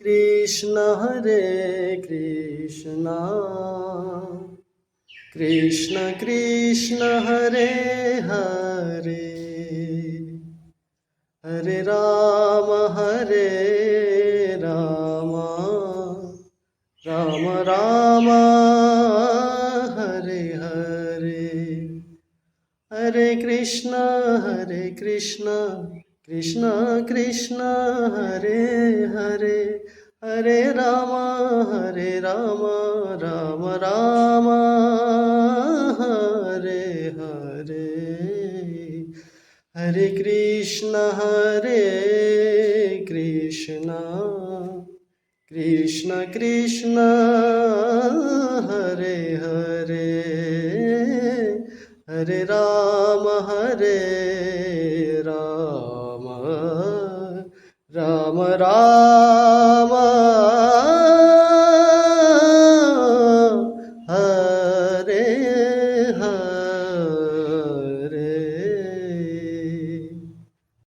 Krishna Hare Krishna Krishna Krishna Hare Hare Hare Ram Ram Ram Hare Hare Hare Krishna Krishna Krishna Hare Hare Hare Ram Ram Ram Hare Hare Hare Krishna Krishna Krishna Krishna Hare Hare Hare Ram Ram Ram Ram Hare